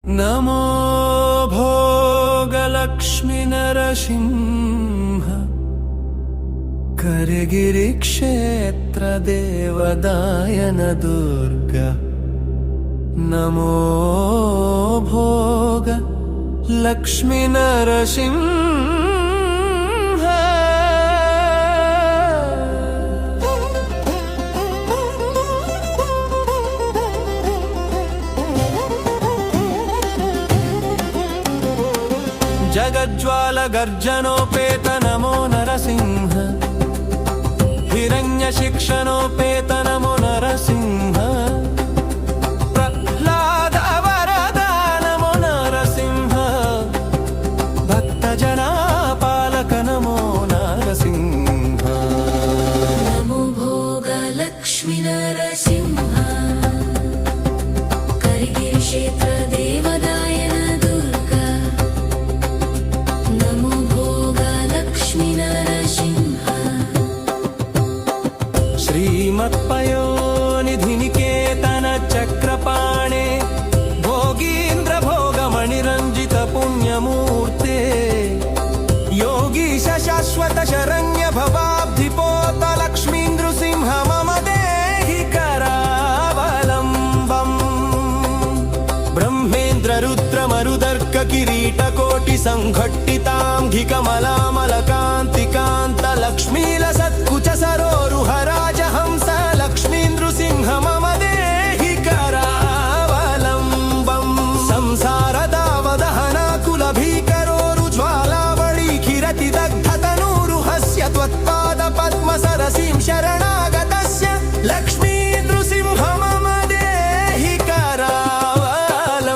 नमो भोगलक्ष्मी नरसिंह करगिरिक्षेत्र देवदायन दुर्ग नमो भोग लक्ष्मी नरसिंह जगज्ज्वाल गर्जनोपेत नमो नरसिंह हिरण्यशिक्षणोपेत नमो नरसिंह प्रह्लाद वरदा नमो नरसिंह भक्तजनापालक नमो नरसिंह नमो भोगलक्ष्मी नरसिंह करगिरिक्षेत्र देवदायन दुर्ग नमो भोगलक्ष्मी नरसिंह श्रीमत्पयोनिधिनिकेतन चक्रपाणे भोगीन्द्र भोगमणिरञ्जित पुण्यमूर्ते योगीश शाश्वत शरण्य भवाब्धिपोत लक्ष्मी नृसिंह मम देहि करावलम्बम् ब्रह्मेन्द्र रुद्र मरुदर्क किरीट कोटि संघट्टितांघिक मलामलकान्तिकान्त लक्ष्मी लसत्कुच सरोरुह राजहंस लक्ष्मी नृसिंह मम देहि करावलम्बम् संसारदावदहनाकुल भीकरोरुज्वालावळीखिरति दग्धतनूरुहस्य त्वत्पाद पद्म सरसीं शरणागतस्य लक्ष्मी नृसिंह मम देहि करावलम्बम्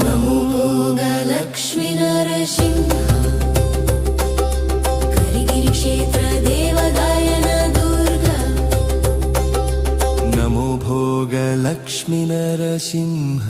नमो भोगलक्ष्मी नरसिंह करगिरिक्षेत्र देवदायन दुर्ग नमो भोग लक्ष्मी नरसिंह।